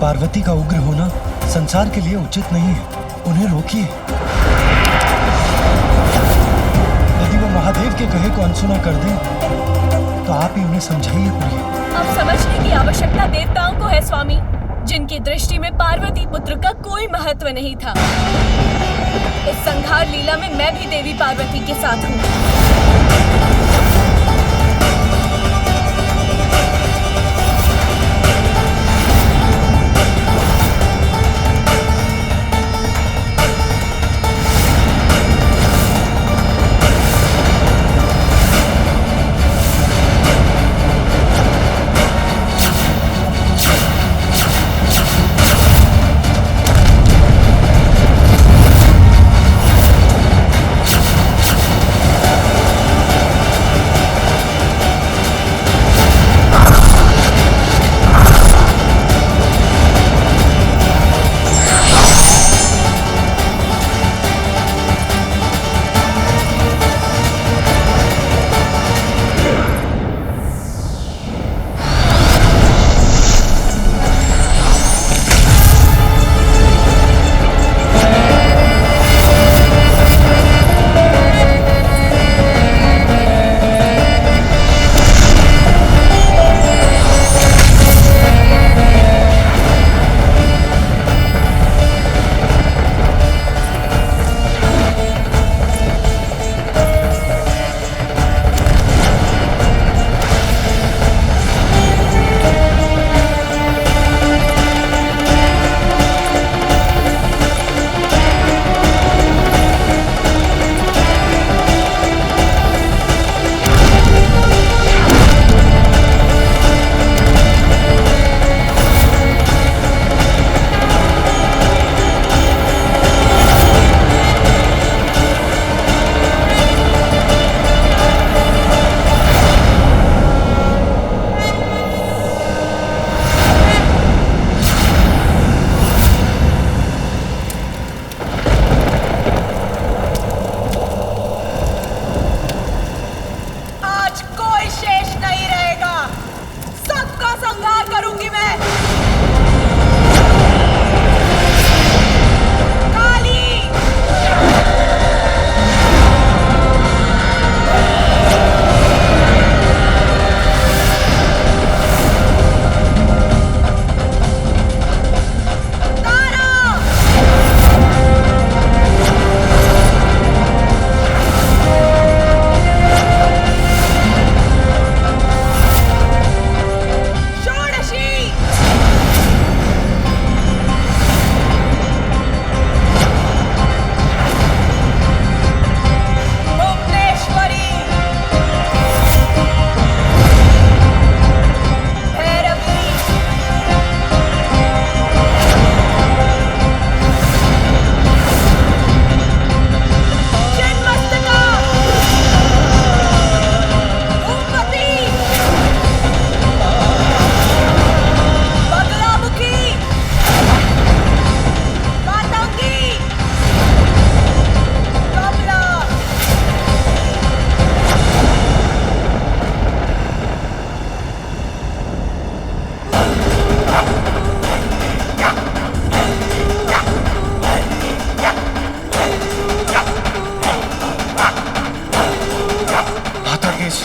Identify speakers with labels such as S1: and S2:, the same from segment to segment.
S1: पार्वती का उग्र होना संसार के लिए उचित नहीं है। उन्हें रोकिए। यदि वो महादेव के कहे को अनसुना कर दे तो आप ही उन्हें समझाइए प्रिय।
S2: अब समझने की आवश्यकता देवताओं को है स्वामी, जिनकी दृष्टि में पार्वती पुत्र का कोई महत्व नहीं था। इस संहार लीला में मैं भी देवी पार्वती के साथ हूँ।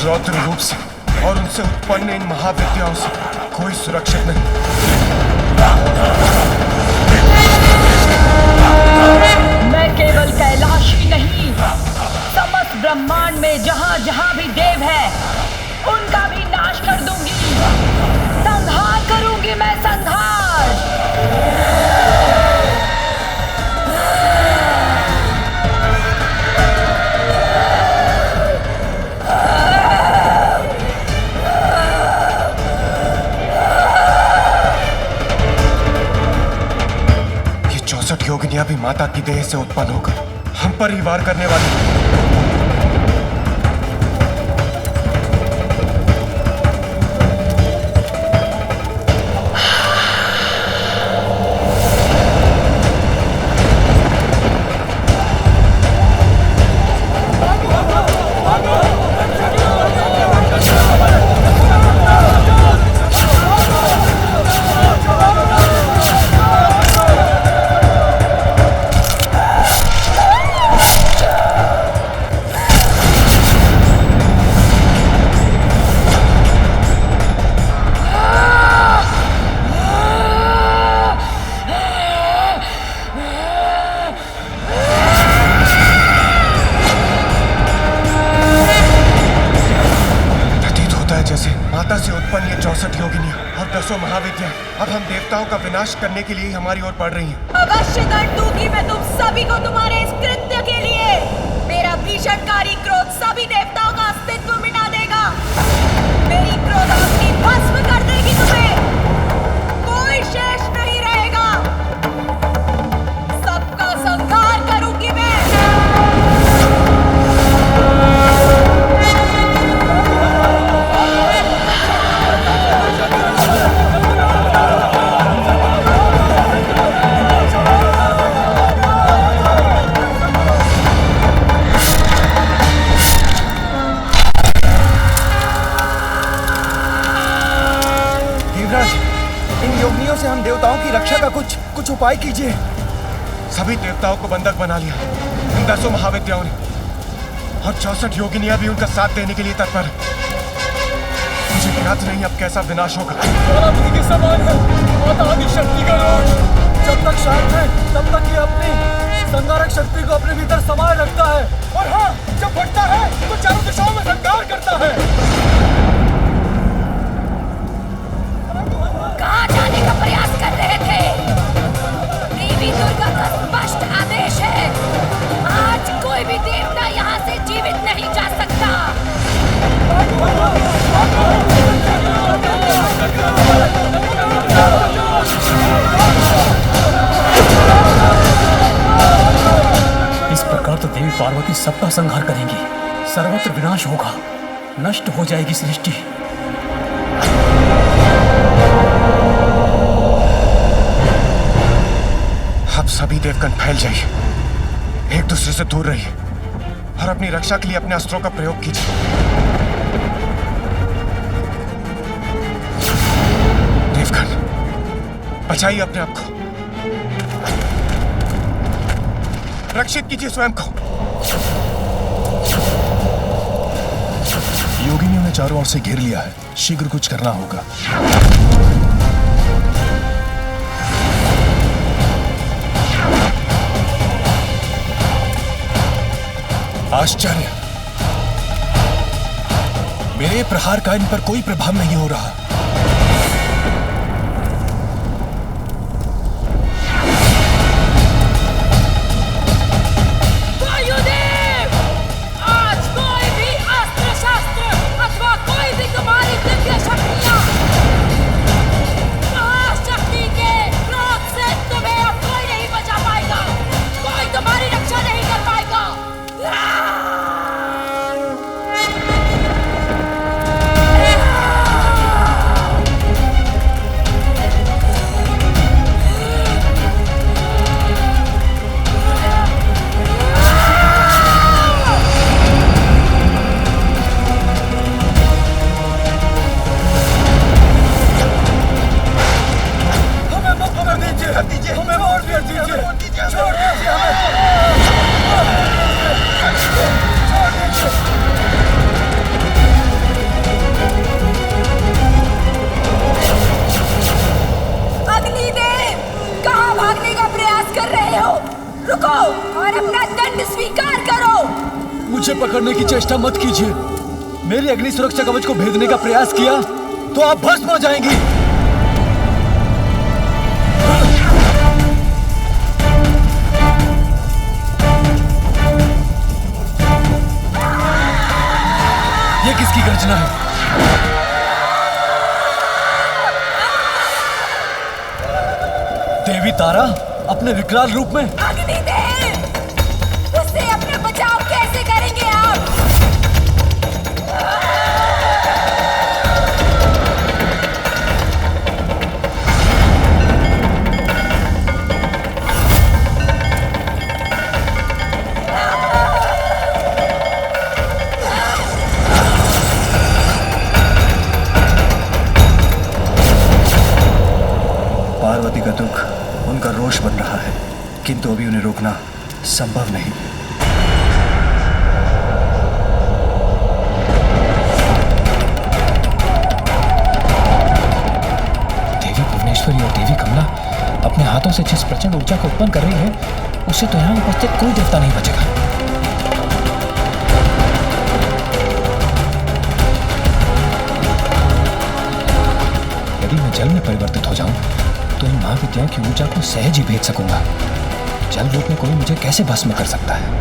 S3: रौद्र रूप से और उनसे उत्पन्न इन महाविद्याओं से कोई सुरक्षित नहीं।
S4: मैं केवल कैलाश ही नहीं, समस्त ब्रह्मांड में जहां जहां भी देव है उनका भी नाश कर दूंगी। संहार करूंगी मैं, संहार।
S3: योगिनियां भी माता की देह से उत्पन्न होकर हम पर ही वार करने वाली। माता से उत्पन्न ये 64 योगिनियां और 10 महाविद्या अब हम देवताओं का विनाश करने के लिए ही हमारी ओर बढ़ रही हैं।
S2: अवश्य दंड दूंगी मैं तुम सभी को तुम्हारे इस कृत्य के लिए। मेरा भीषणकारी क्रोध सभी देवताओं का अस्तित्व मिटा देगा। मेरी क्रोधाग्नि भस्म कर देगी तुम्हें। कोई शेष नहीं रहेगा। सबका संहार करूंगी मैं।
S1: से हम देवताओं की रक्षा का कुछ उपाय कीजिए।
S3: सभी देवताओं को बंधक बना लिया इन 10 महाविद्याओं ने और 64 योगिनियां भी उनका साथ देने के लिए तत्पर है। मुझे ज्ञात नहीं अब कैसा विनाश होगा।
S1: के समान है माता आदि शक्ति का रोष। जब तक शांत है तब तक ये अपनी संहारक शक्ति को अपने भीतर समाये रखता है और हाँ, जब फटता है तो चारों दिशाओं में संहार करता है।
S4: कहाँ जाने का प्रयास कर रहे थे? देवी दुर्गा का स्पष्ट आदेश है, आज कोई भी देवता यहाँ से जीवित नहीं जा सकता।
S5: इस प्रकार तो देवी पार्वती सबका संहार करेंगी, सर्वत्र विनाश होगा, नष्ट हो जाएगी सृष्टि।
S3: अब सभी देवगण फैल जाइए, एक दूसरे से दूर रहिए और अपनी रक्षा के लिए अपने अस्त्रों का प्रयोग कीजिए। देवगण बचाइए अपने आप को, रक्षित कीजिए स्वयं को।
S1: योगिनियों ने चारों ओर से घेर लिया है, शीघ्र कुछ करना होगा। आश्चर्य, मेरे प्रहार का इन पर कोई प्रभाव नहीं हो रहा।
S4: वायुदेव, आज कोई भी अस्त्र शस्त्र अथवा कोई भी तुम्हारी दिव्य शक्तियां महाशक्ति के क्रोध से तुम्हें अब कोई नहीं बचा पाएगा, कोई तुम्हारी रक्षा नहीं कर पाएगा।
S1: हमें और भी दीजिए, छोड़ दीजिए हमें।
S2: अग्निदेव, कहाँ भागने का प्रयास कर रहे हो? रुको और अपना दंड स्वीकार करो।
S1: मुझे पकड़ने की चेष्टा मत कीजिए। मेरी अग्नि सुरक्षा कवच को भेदने का प्रयास किया तो आप भस्म हो जाएंगी। ये किसकी गर्जना है? देवी तारा अपने विकराल रूप में।
S2: अग्निदेव, उससे अपना बचाव कैसे करेंगे आप?
S1: पार्वती का दुख उनका रोष बन रहा है, किंतु अभी उन्हें रोकना संभव नहीं।
S5: देवी भुवनेश्वरी और देवी कमला अपने हाथों से जिस प्रचंड ऊर्जा को उत्पन्न कर रही है, उससे तो यहाँ उपस्थित कोई देवता नहीं बचेगा। जल में परिवर्तित हो जाऊं तो इन महाविद्याओं की ऊर्जा को सहज ही भेज सकूंगा। जल रूप में कोई मुझे कैसे भस्म कर सकता है?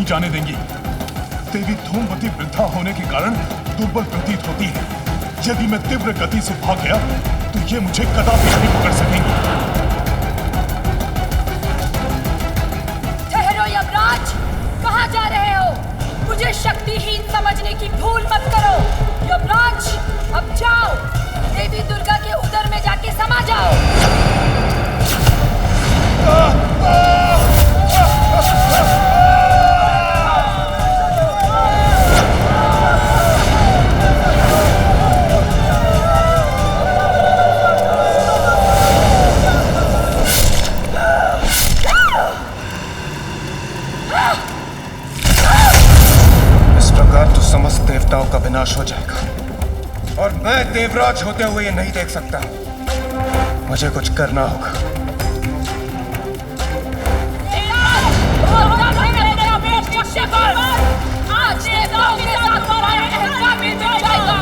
S6: जाने देंगी। देवी धूमवती वृद्धा होने के कारण दुर्बल प्रतीत होती है। यदि मैं तीव्र गति से भाग गया तो ये मुझे कदापि नहीं पकड़ सकेंगी।
S4: ठहरो यमराज, कहाँ जा रहे हो? मुझे शक्तिहीन समझने की भूल मत करो। यमराज, अब जाओ, देवी दुर्गा के उदर में जाके समा जाओ।
S3: समस्त देवताओं का विनाश हो जाएगा और मैं देवराज होते हुए ये नहीं देख सकता। मुझे कुछ करना होगा।
S4: आज देवताओं के साथ तुम्हारा अहंकार भी मिट जाएगा।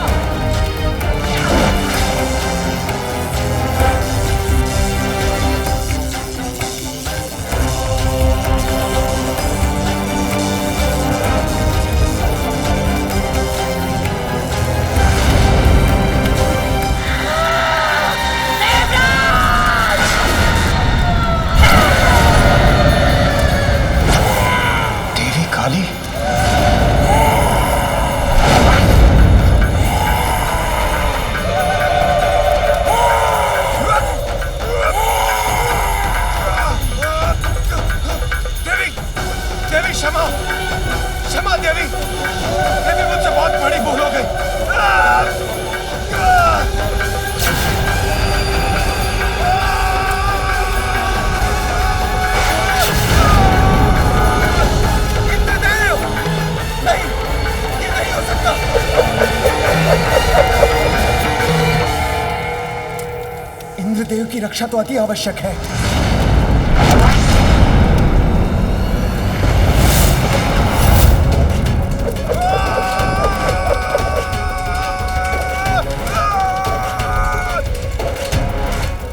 S1: इंद्रदेव की रक्षा तो अति आवश्यक है।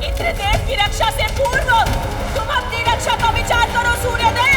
S4: इंद्रदेव की रक्षा से पूर्व तुम अपनी रक्षा का विचार करो सूर्यदेव।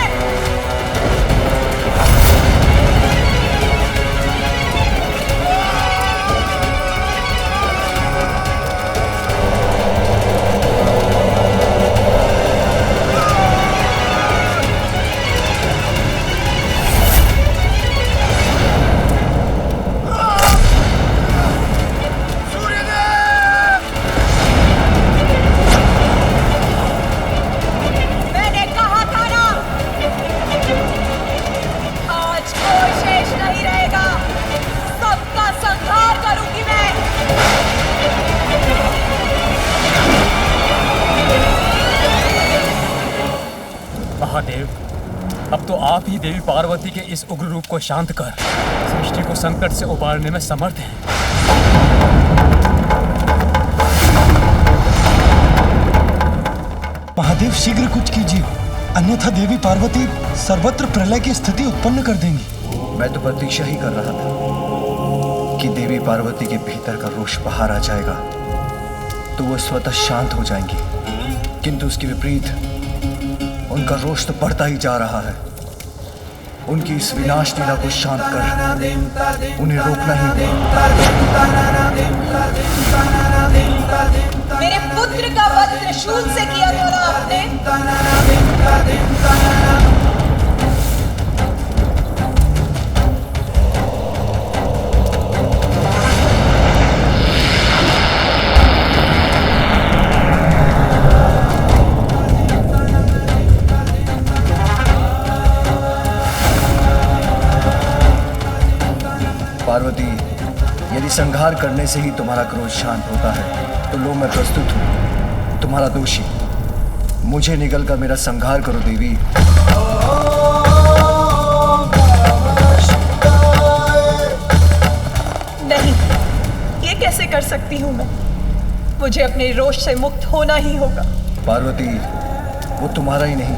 S1: महादेव, अब तो आप ही देवी पार्वती के इस उग्र रूप को शांत कर सृष्टि को संकट से उबारने में समर्थ हैं।
S7: महादेव, शीघ्र कुछ कीजिए, अन्यथा देवी पार्वती सर्वत्र प्रलय की स्थिति उत्पन्न कर देंगी।
S3: मैं तो प्रतीक्षा ही कर रहा था कि देवी पार्वती के भीतर का रोष बाहर आ जाएगा तो वो स्वतः शांत हो जाएंगी, किंतु उसके विपरीत उनका रोष तो बढ़ता ही जा रहा है।
S8: उनकी इस विनाश लीला को शांत कर उन्हें रोकना ही होगा।
S4: मेरे पुत्र का वध त्रिशूल से किया था ना आपने?
S8: पार्वती, यदि संहार करने से ही तुम्हारा क्रोध शांत होता है तो लो मैं प्रस्तुत हूँ, तुम्हारा दोषी। मुझे निगल कर मेरा संहार करो देवी।
S4: नहीं, ये कैसे कर सकती हूँ मैं? मुझे अपने रोष से मुक्त होना ही होगा।
S8: पार्वती, वो तुम्हारा ही नहीं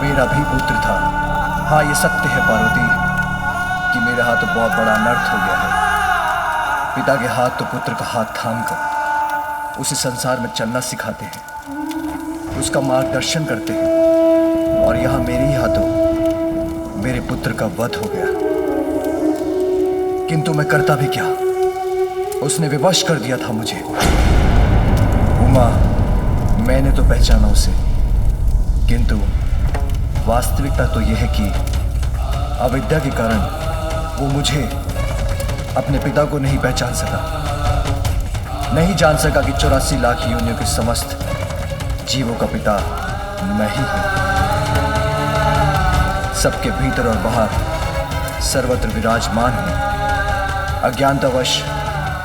S8: मेरा भी पुत्र था। हाँ, ये सत्य है पार्वती कि मेरे हाथ बहुत बड़ा अनर्थ हो गया है। पिता के हाथ तो पुत्र का हाथ थामकर उसे संसार में चलना सिखाते हैं, उसका मार्गदर्शन करते हैं, और यहाँ मेरे ही हाथों मेरे पुत्र का वध हो गया। किंतु मैं करता भी क्या, उसने विवश कर दिया था मुझे। उमा, मैंने तो पहचाना उसे, किंतु वास्तविकता तो यह है कि अविद्या के कारण वो मुझे, अपने पिता को नहीं पहचान सका, नहीं जान सका कि 84 लाख योनियों के समस्त जीवों का पिता मैं ही हूं। सबके भीतर और बाहर सर्वत्र विराजमान हूं। अज्ञानतावश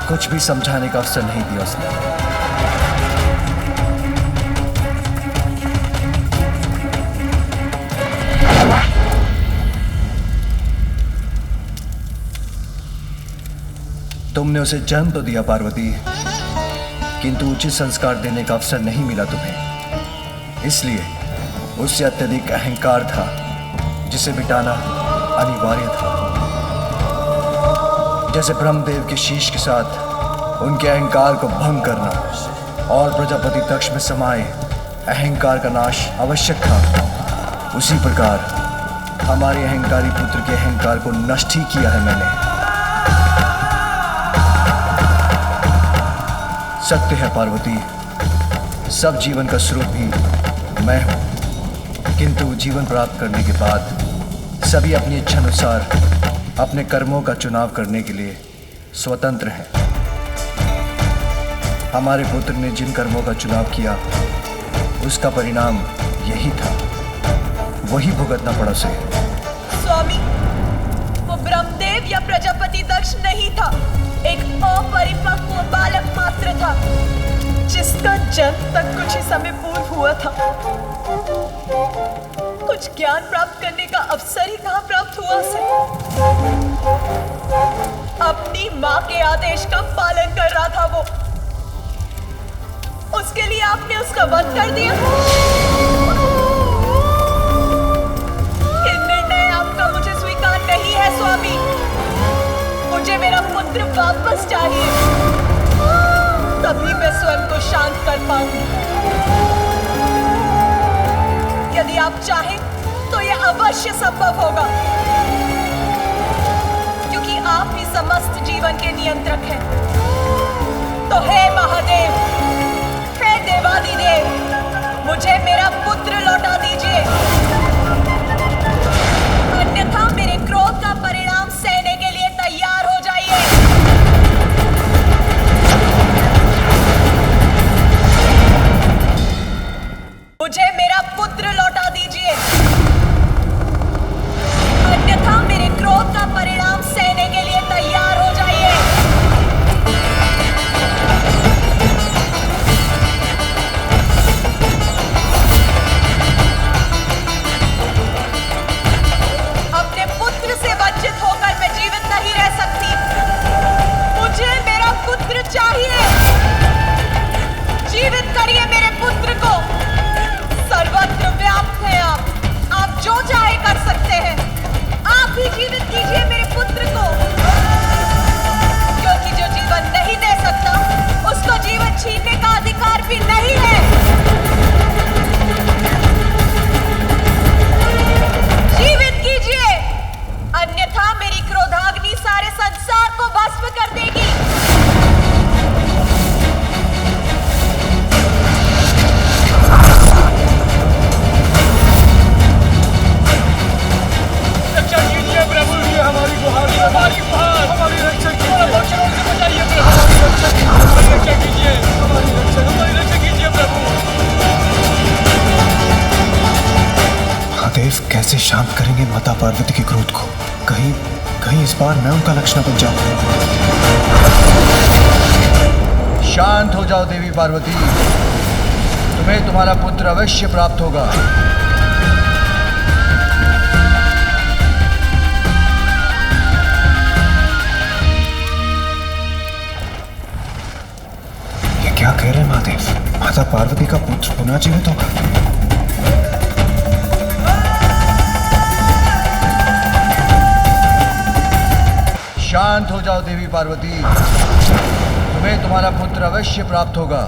S8: कुछ भी समझाने का अवसर नहीं दिया उसने। तुमने उसे जन्म तो दिया पार्वती, किंतु उचित संस्कार देने का अवसर नहीं मिला तुम्हें। इसलिए उससे अत्यधिक अहंकार था जिसे मिटाना अनिवार्य था। जैसे ब्रह्मदेव के शीश के साथ उनके अहंकार को भंग करना और प्रजापति दक्ष में समाये अहंकार का नाश आवश्यक था, उसी प्रकार हमारे अहंकारी पुत्र के अहंकार को नष्ट ही किया है मैंने। सत्य है पार्वती, सब जीवन का स्रोत भी मैं हूं, किंतु जीवन प्राप्त करने के बाद सभी अपनी इच्छानुसार अपने कर्मों का चुनाव करने के लिए स्वतंत्र हैं। हमारे पुत्र ने जिन कर्मों का चुनाव किया उसका परिणाम यही था, वही भुगतना पड़ा उसे।
S4: स्वामी, वो ब्रह्मदेव या प्रजापति दक्ष नहीं था, एक अपरिपक्व बालक मात्र था जिसका जन्म तक कुछ ही समय पूर्व हुआ था। कुछ ज्ञान प्राप्त करने का अवसर ही कहाँ प्राप्त हुआ उसे। अपनी माँ के आदेश का पालन कर रहा था वो, उसके लिए आपने उसका वध कर दिया। ये निर्णय आपका मुझे स्वीकार नहीं है स्वामी। मुझे मेरा पुत्र वापस चाहिए, तभी मैं स्वयं को शांत कर पाऊंगी। यदि आप चाहें तो यह अवश्य संभव होगा, क्योंकि आप ही समस्त जीवन के नियंत्रक हैं। तो हे महादेव, हे देवादिदेव, मुझे मेरा पुत्र लौटा दीजिए, अन्यथा मेरे क्रोध का परिणाम सहने के लिए तैयार हो जाइए। मुझे मेरा पुत्र लौटा दीजिए, अन्यथा मेरे क्रोध का परिणाम सहने के लिए तैयार हो जाइए। अपने पुत्र से वंचित होकर मैं जीवित नहीं रह सकती। मुझे मेरा पुत्र चाहिए। जीवित करिए मेरे पुत्र को, सर्वत्र व्याप्त
S7: कैसे शांत करेंगे माता पार्वती के क्रोध को? कहीं कहीं इस बार मैं उनका लक्ष्य न बन जाऊं।
S8: शांत हो जाओ देवी पार्वती, तुम्हें तुम्हारा पुत्र अवश्य प्राप्त होगा।
S7: ये क्या कह रहे हैं महादेव? माता पार्वती का पुत्र पुनः जीवित होगा?
S8: शांत हो जाओ देवी पार्वती, तुम्हें तुम्हारा पुत्र अवश्य प्राप्त होगा।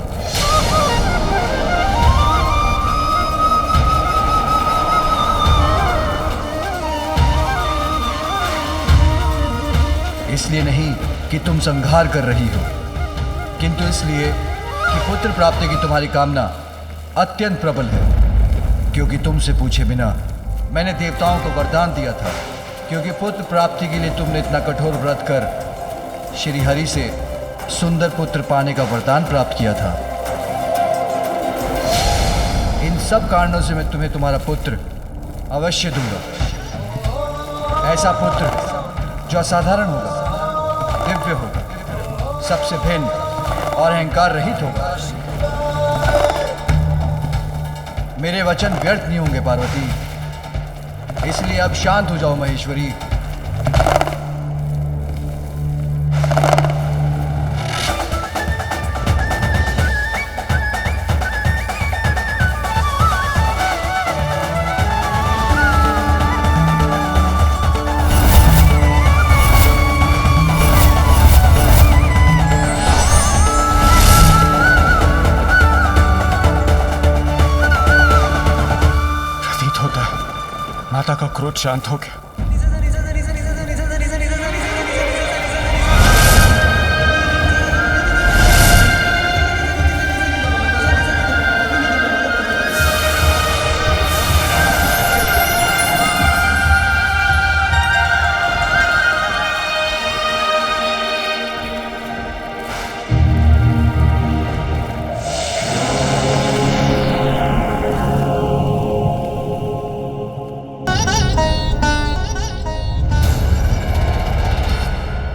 S8: इसलिए नहीं कि तुम संहार कर रही हो, किंतु इसलिए कि पुत्र प्राप्ति की तुम्हारी कामना अत्यंत प्रबल है। क्योंकि तुमसे पूछे बिना मैंने देवताओं को वरदान दिया था, क्योंकि पुत्र प्राप्ति के लिए तुमने इतना कठोर व्रत कर श्री हरि से सुंदर पुत्र पाने का वरदान प्राप्त किया था। इन सब कारणों से मैं तुम्हें तुम्हारा पुत्र अवश्य दूंगा। ऐसा पुत्र जो असाधारण होगा, दिव्य होगा, सबसे भिन्न और अहंकार रहित होगा। मेरे वचन व्यर्थ नहीं होंगे पार्वती, इसलिए अब शांत हो जाओ महेश्वरी।
S3: माता का क्रोध शांत हो गया।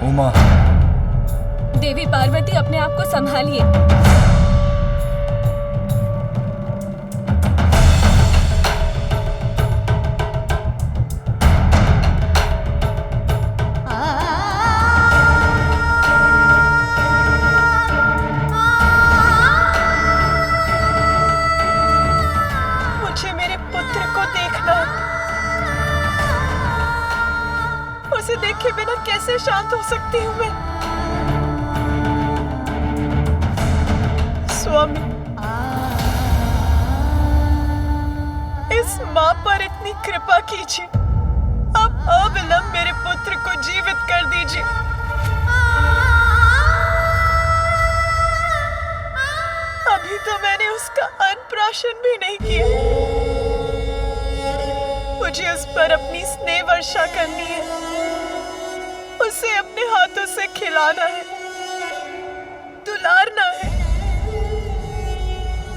S8: उमा,
S2: देवी पार्वती, अपने आप को संभालिए।
S4: मुझे मेरे पुत्र को देखना है। उसे देखे बिना कैसे शांत हो सकती हूँ मैं? स्वामी, इस माँ पर इतनी कृपा कीजिए, अब अविलंब मेरे पुत्र को जीवित कर दीजिए। अभी तो मैंने उसका अन्नप्राशन भी नहीं किया। मुझे उस पर अपनी स्नेह वर्षा करनी है, उसे अपने हाथों से खिलाना है, दुलारना है,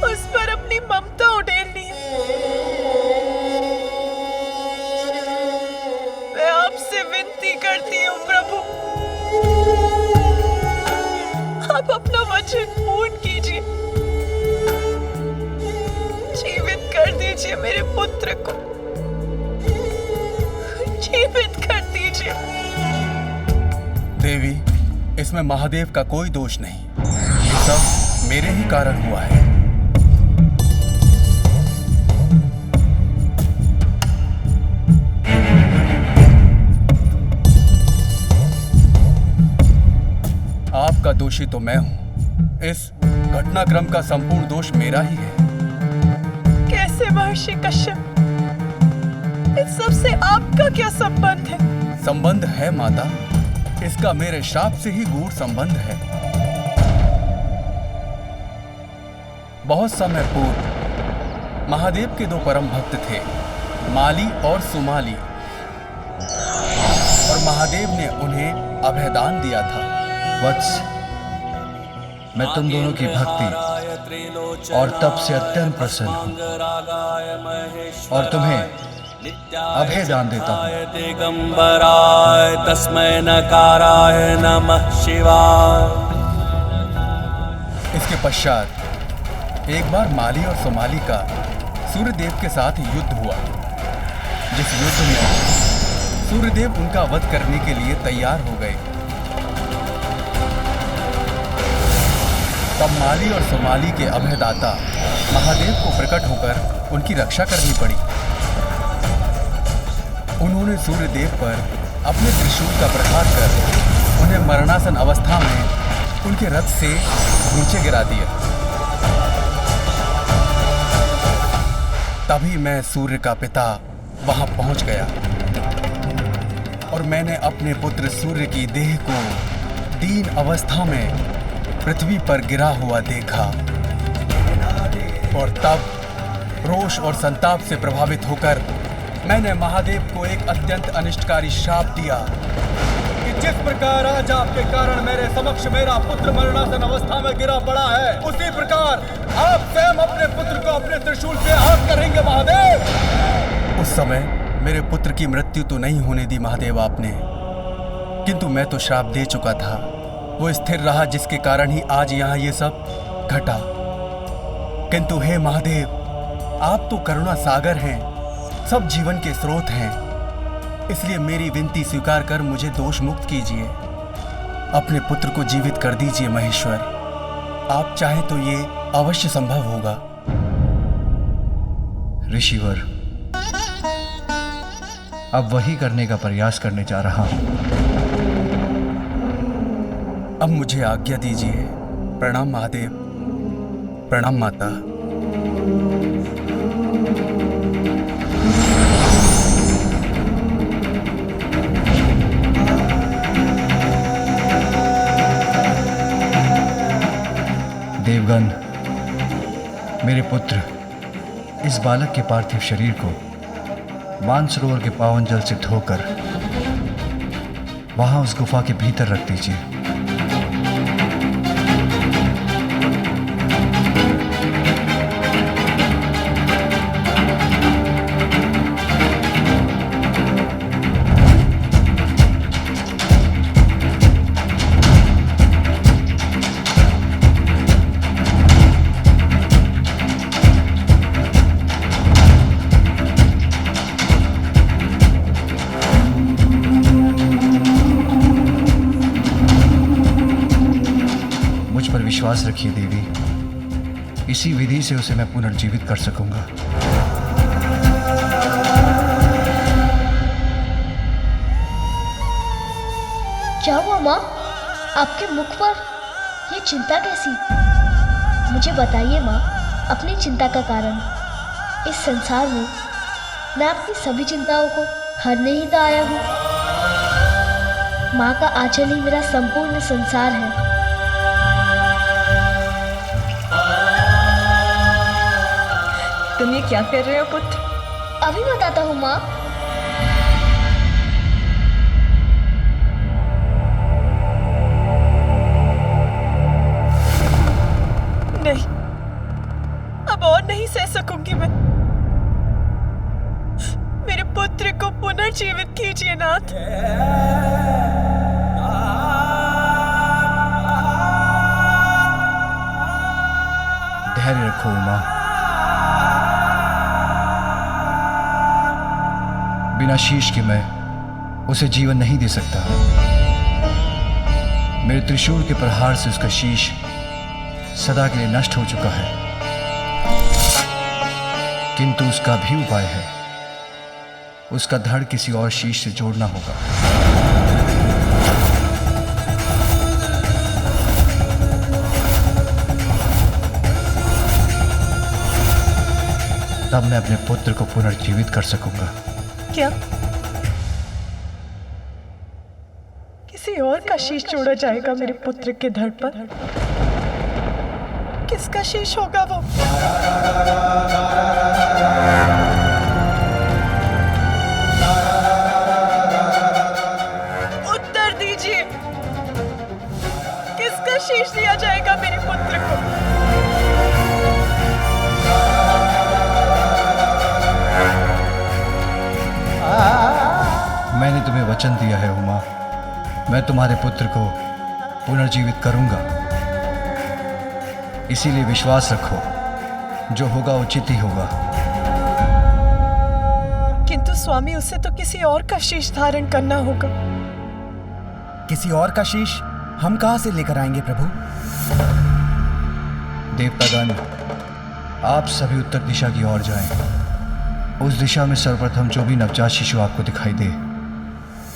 S4: उस पर अपनी ममता उड़ेलनी है। मैं आपसे विनती करती हूँ प्रभु, आप अपना वचन पूर्ण कीजिए, जीवित कर दीजिए मेरे पुत्र को, जीवित कर दीजिए।
S1: देवी, इसमें महादेव का कोई दोष नहीं, ये सब मेरे ही कारण हुआ है। आपका दोषी तो मैं हूं। इस घटनाक्रम का संपूर्ण दोष मेरा ही है।
S4: कैसे महर्षि कश्यप? इस सब से आपका क्या संबंध है?
S1: संबंध है माता, इसका मेरे श्राप से ही गूढ़ संबंध है। बहुत समय पूर्व महादेव के दो परम भक्त थे, माली और सुमाली, और महादेव ने उन्हें अभयदान दिया था।
S8: वत्स, मैं तुम दोनों की भक्ति और तप से अत्यंत प्रसन्न हूँ, और तुम्हें अभय दान देता हूँ।
S9: दिगंबराय तस्मै नकाराय नमः शिवाय।
S8: इसके पश्चात एक बार माली और सोमाली का सूर्यदेव के साथ युद्ध हुआ, जिस युद्ध में सूर्यदेव उनका वध करने के लिए तैयार हो गए। तब माली और सोमाली के अभयदाता महादेव को प्रकट होकर उनकी रक्षा करनी पड़ी। उन्होंने सूर्यदेव पर अपने त्रिशूल का प्रहार कर उन्हें मरणासन अवस्था में उनके रथ से नीचे गिरा दिया। तभी मैं सूर्य का पिता वहां पहुंच गया और मैंने अपने पुत्र सूर्य की देह को दीन अवस्था में पृथ्वी पर गिरा हुआ देखा और तब रोष और संताप से प्रभावित होकर मैंने महादेव को एक अत्यंत अनिष्टकारी श्राप दिया
S1: कि जिस प्रकार आज आपके कारण मेरे समक्ष मेरा पुत्र मरणासन अवस्था में गिरा पड़ा है, उसी प्रकार आप स्वयं अपने पुत्र को अपने त्रिशूल से आहत करेंगे महादेव।
S8: उस समय मेरे पुत्र की मृत्यु तो नहीं होने दी महादेव आपने, किंतु मैं तो श्राप दे चुका था। वो स्थिर रहा जिसके कारण ही आज यहाँ ये सब घटा। किंतु हे महादेव, आप तो करुणा सागर हैं, सब जीवन के स्रोत हैं, इसलिए मेरी विनती स्वीकार कर मुझे दोष मुक्त कीजिए। अपने पुत्र को जीवित कर दीजिए महेश्वर। आप चाहे तो ये अवश्य संभव होगा। ऋषिवर, अब वही करने का प्रयास करने जा रहा हूं। अब मुझे आज्ञा दीजिए। प्रणाम महादेव, प्रणाम माता। देवगण, मेरे पुत्र इस बालक के पार्थिव शरीर को मानसरोवर के पावन जल से धोकर वहां उस गुफा के भीतर रख दीजिए। विश्वास रखिए देवी, इसी विधि से उसे मैं पुनर्जीवित कर सकूंगा।
S10: क्या हुआ माँ? आपके मुख पर ये चिंता कैसी? मुझे बताइए माँ, अपनी चिंता का कारण। इस संसार में मैं आपकी सभी चिंताओं को हरने ही तो आया हूँ। माँ का आंचल ही मेरा संपूर्ण संसार है।
S2: तुम ये क्या कर रहे हो पुत्र?
S10: अभी बताता हूँ माँ।
S2: नहीं, अब और नहीं सह सकूंगी मैं। मेरे पुत्र को पुनर्जीवित कीजिए नाथ।
S8: धैर्य रखो उमा। बिना शीश के मैं उसे जीवन नहीं दे सकता। मेरे त्रिशूल के प्रहार से उसका शीश सदा के लिए नष्ट हो चुका है, किंतु उसका भी उपाय है। उसका धड़ किसी और शीश से जोड़ना होगा। तब मैं अपने पुत्र को पुनर्जीवित कर सकूंगा।
S2: क्या किसी और का शीश जोड़ा जाएगा मेरे पुत्र के धड़ पर? किसका शीश होगा वो? उत्तर दीजिए, किसका शीश दिया जाएगा मेरे पुत्र को?
S8: वचन दिया है उमा, मैं तुम्हारे पुत्र को पुनर्जीवित करूंगा। इसीलिए विश्वास रखो, जो होगा उचित ही होगा।
S11: किंतु स्वामी, उसे तो किसी और का शीश धारण करना होगा।
S12: किसी और का शीश हम कहां से लेकर आएंगे प्रभु?
S8: देवतागण, आप सभी उत्तर दिशा की ओर जाएं। उस दिशा में सर्वप्रथम जो भी नवजात शिशु आपको दिखाई दे,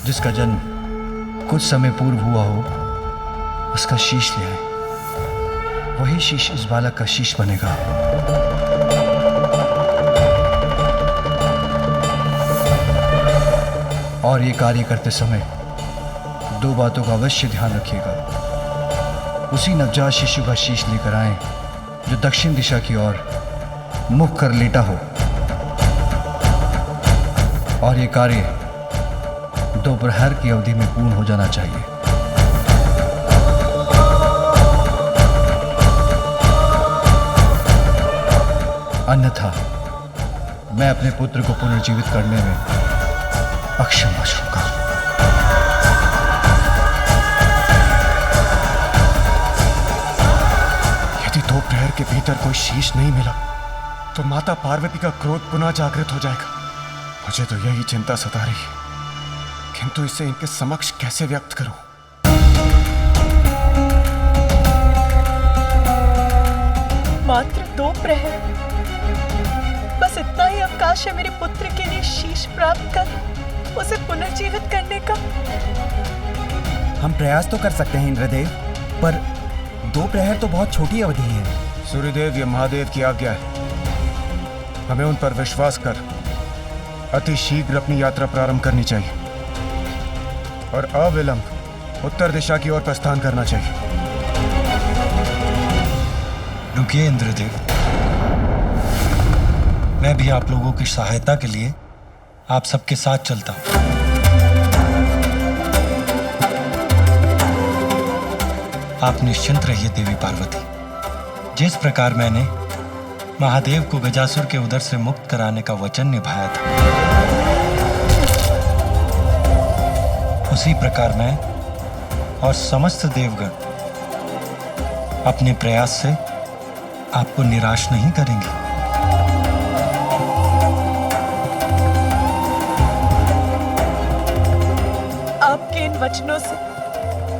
S8: जिसका जन्म कुछ समय पूर्व हुआ हो, उसका शीश ले आए। वही शीश इस बालक का शीश बनेगा। और ये कार्य करते समय 2 बातों का अवश्य ध्यान रखिएगा। उसी नवजात शिशु का शीश लेकर आएं जो दक्षिण दिशा की ओर मुख कर लेटा हो, और ये कार्य दोपहर की अवधि में पूर्ण हो जाना चाहिए। अन्यथा मैं अपने पुत्र को पुनर्जीवित करने में अक्षम बचूंगा।
S3: यदि दोपहर के भीतर कोई शीश नहीं मिला तो माता पार्वती का क्रोध पुनः जागृत हो जाएगा। मुझे तो यही चिंता सता रही है, किंतु इसे इनके समक्ष कैसे व्यक्त करूं?
S11: मात्र 2 प्रहर, बस इतना ही अवकाश है मेरे पुत्र के लिए शीश प्राप्त कर उसे पुनर्जीवित करने का।
S12: हम प्रयास तो कर सकते हैं इंद्रदेव, पर 2 प्रहर तो बहुत छोटी अवधि है।
S3: सूर्यदेव, ये महादेव की आज्ञा है। हमें उन पर विश्वास कर अति शीघ्र अपनी यात्रा प्रारंभ करनी चाहिए और अविलंब उत्तर दिशा की ओर प्रस्थान करना चाहिए।
S7: रुकिए इंद्रदेव, मैं भी आप लोगों की सहायता के लिए आप सबके साथ चलता हूं। आप निश्चिंत रहिए देवी पार्वती। जिस प्रकार मैंने महादेव को गजासुर के उदर से मुक्त कराने का वचन निभाया था, उसी प्रकार मैं और समस्त देवगण अपने प्रयास से आपको निराश नहीं करेंगे।
S11: आपके इन वचनों से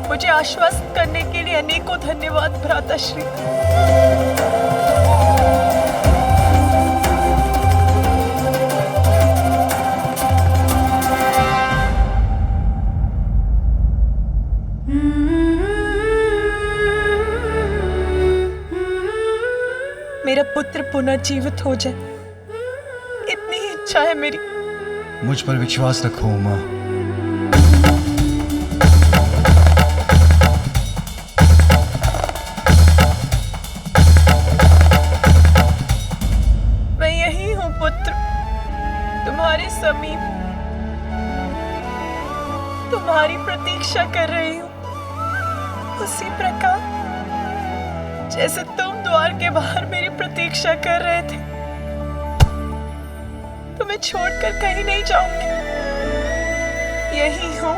S11: मुझे आश्वस्त करने के लिए अनेकों धन्यवाद भ्राताश्री। मेरा पुत्र पुनर्जीवित हो जाए, इतनी ही इच्छा है मेरी।
S8: मुझ पर विश्वास रखो उमा।
S11: मैं यही हूँ पुत्र, तुम्हारे समीप, तुम्हारी प्रतीक्षा कर रही हूँ। उसी प्रकार जैसे तुम द्वार के बाहर मेरी प्रतीक्षा कर रहे थे। तुम्हें छोड़कर कहीं नहीं जाऊंगी, यही हूं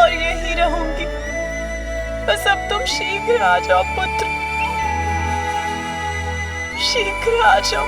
S11: और यही रहूंगी। बस अब तुम शीघ्र आ जाओ पुत्र, शीघ्र आ जाओ।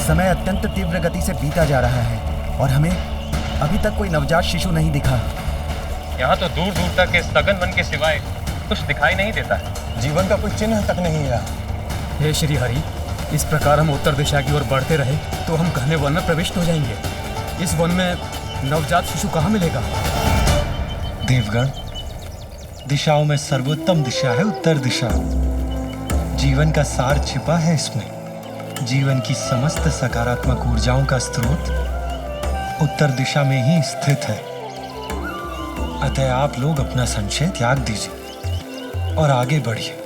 S12: समय अत्यंत तीव्र गति से बीता जा रहा है और हमें अभी तक कोई नवजात शिशु नहीं दिखा।
S5: यहाँ तो दूर दूर तक इस सघन वन के सिवाय कुछ दिखाई नहीं देता है।
S7: जीवन का कोई चिन्ह तक नहीं है।
S5: हे श्री हरि, इस प्रकार हम उत्तर दिशा की ओर बढ़ते रहे तो हम घने वन में प्रविष्ट हो जाएंगे। इस वन में नवजात शिशु कहाँ मिलेगा?
S7: देवगण, दिशाओं में सर्वोत्तम दिशा है उत्तर दिशा। जीवन का सार छिपा है इसमें। जीवन की समस्त सकारात्मक ऊर्जाओं का स्रोत उत्तर दिशा में ही स्थित है। अतः आप लोग अपना संशय त्याग दीजिए और आगे बढ़िए,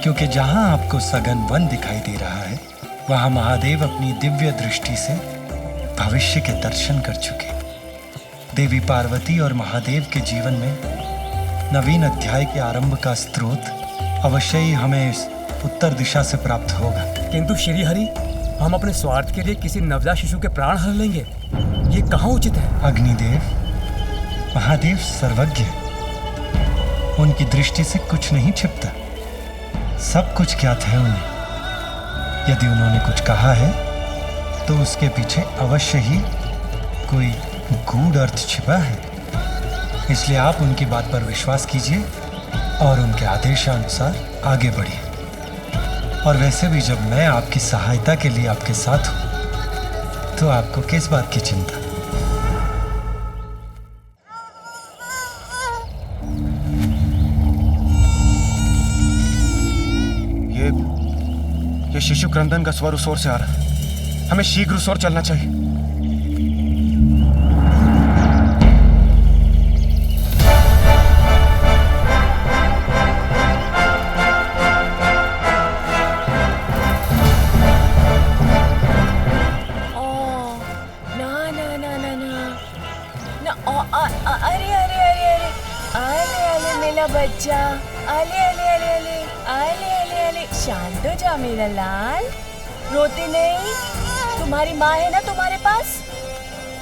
S7: क्योंकि जहां आपको सघन वन दिखाई दे रहा है वहां महादेव अपनी दिव्य दृष्टि से भविष्य के दर्शन कर चुके। देवी पार्वती और महादेव के जीवन में नवीन अध्याय के आरंभ का स्रोत अवश्य ही हमें इस उत्तर दिशा से प्राप्त होगा।
S5: किंतु श्री हरि, हम अपने स्वार्थ के लिए किसी नवजात शिशु के प्राण हर लेंगे, ये कहाँ उचित है?
S7: अग्निदेव, महादेव सर्वज्ञ है, उनकी दृष्टि से कुछ नहीं छिपता, सब कुछ ज्ञात है उन्हें। यदि उन्होंने कुछ कहा है तो उसके पीछे अवश्य ही कोई गूढ़ अर्थ छिपा है। इसलिए आप उनकी बात पर विश्वास कीजिए और उनके आदेशानुसार आगे बढ़िए। और वैसे भी जब मैं आपकी सहायता के लिए आपके साथ हूं तो आपको किस बात की चिंता?
S3: ये शिशु क्रंदन का स्वर उस ओर से आ रहा है, हमें शीघ्र उस ओर चलना चाहिए।
S11: बच्चा, आले आले आले आले आले आले आले, शांत हो जा मेरा लाल, रोते नहीं। तुम्हारी माँ है ना तुम्हारे पास,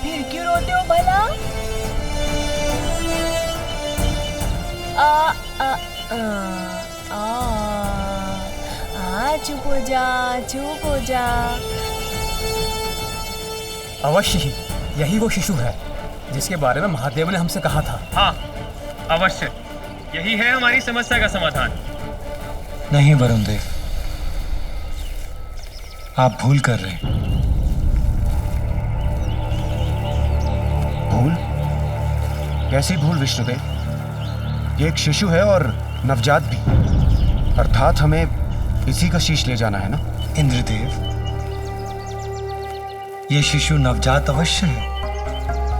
S11: फिर क्यों रोते हो भला? चुप हो जा, चुप हो जा।
S5: अवश्य ही यही वो शिशु है जिसके बारे में महादेव ने हमसे कहा था।
S13: हाँ अवश्य, यही है हमारी समस्या का समाधान।
S7: नहीं वरुण देव, आप भूल कर रहे हैं।
S3: भूल? कैसी भूल विष्णुदेव? ये एक शिशु है और नवजात भी, अर्थात हमें इसी का शीश ले जाना है ना?
S7: इंद्रदेव, ये शिशु नवजात अवश्य है,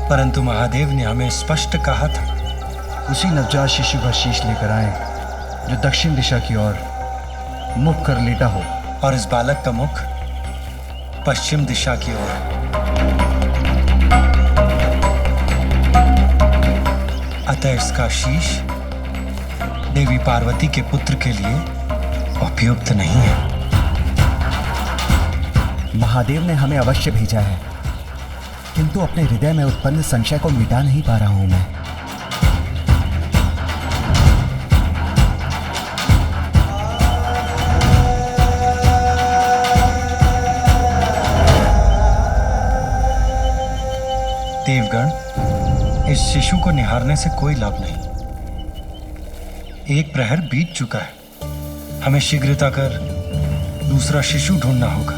S7: परंतु महादेव ने हमें स्पष्ट कहा था
S8: उसी नवजात शिशु का शीश लेकर आए जो दक्षिण दिशा की ओर मुख कर लेटा हो,
S7: और इस बालक का मुख पश्चिम दिशा की ओर है। अतः इसका शीश देवी पार्वती के पुत्र के लिए उपयुक्त नहीं है।
S12: महादेव ने हमें अवश्य भेजा है, किंतु अपने हृदय में उत्पन्न संशय को मिटा नहीं पा रहा हूं मैं।
S7: देवगण, इस शिशु को निहारने से कोई लाभ नहीं। एक प्रहर बीत चुका है, हमें शीघ्रता कर दूसरा शिशु ढूंढना होगा।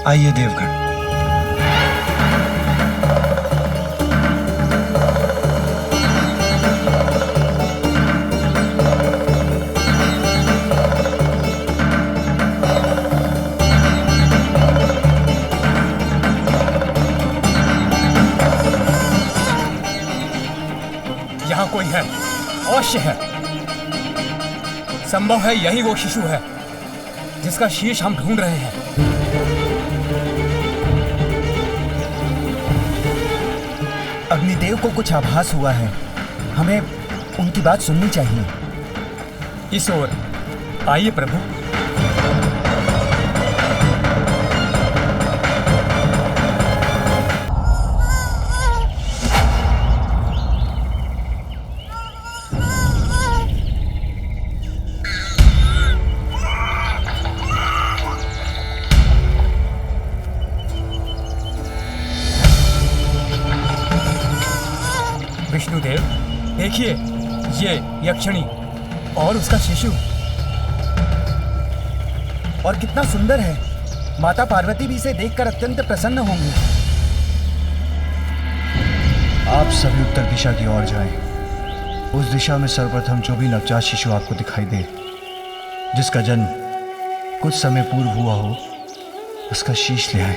S7: आइए देवगण।
S5: यहाँ कोई है, अवश्य है। संभव है यही वो शिशु है जिसका शीश हम ढूंढ रहे हैं।
S12: अग्निदेव को कुछ आभास हुआ है, हमें उनकी बात सुननी चाहिए।
S5: इस ओर आइए प्रभु। विष्णुदेव, देखिए ये यक्षिणी और उसका शिशु,
S12: और कितना सुंदर है। माता पार्वती भी इसे देखकर अत्यंत प्रसन्न होंगी।
S8: आप सभी उत्तर दिशा की ओर जाएं। उस दिशा में सर्वप्रथम जो भी नवजात शिशु आपको दिखाई दे, जिसका जन्म
S3: कुछ समय पूर्व हुआ हो उसका शीश ले आए।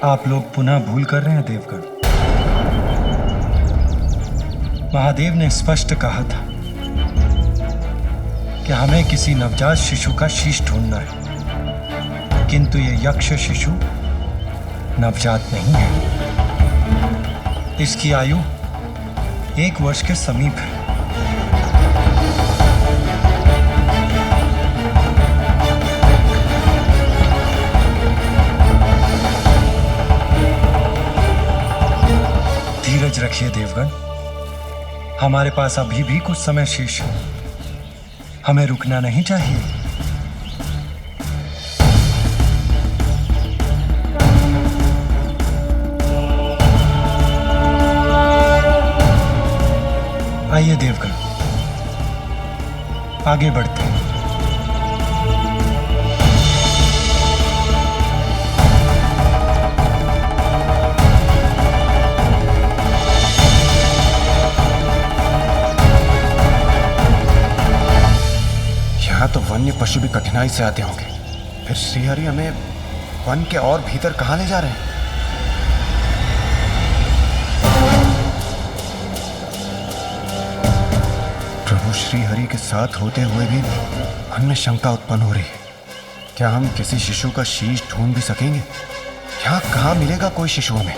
S7: आप लोग पुनः भूल कर रहे हैं देवगण। महादेव ने स्पष्ट कहा था कि हमें किसी नवजात शिशु का शीश ढूंढना है, किंतु ये यक्ष शिशु नवजात नहीं है। इसकी आयु 1 वर्ष के समीप है। धीरज रखिए देवगण, हमारे पास अभी भी कुछ समय शेष है। हमें रुकना नहीं चाहिए। आइए देवगण, आगे बढ़ते हैं।
S3: यहाँ तो वन्य पशु भी कठिनाई से आते होंगे, फिर श्रीहरि हमें वन के और भीतर कहाँ ले जा रहे हैं? प्रभु श्रीहरि के साथ होते हुए भी मन में शंका उत्पन्न हो रही है। क्या हम किसी शिशु का शीश ढूंढ भी सकेंगे? यहाँ कहाँ मिलेगा कोई शिशु हमें?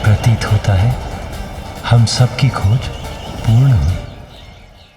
S7: प्रतीत होता है हम सबकी खोज पूर्ण हुई।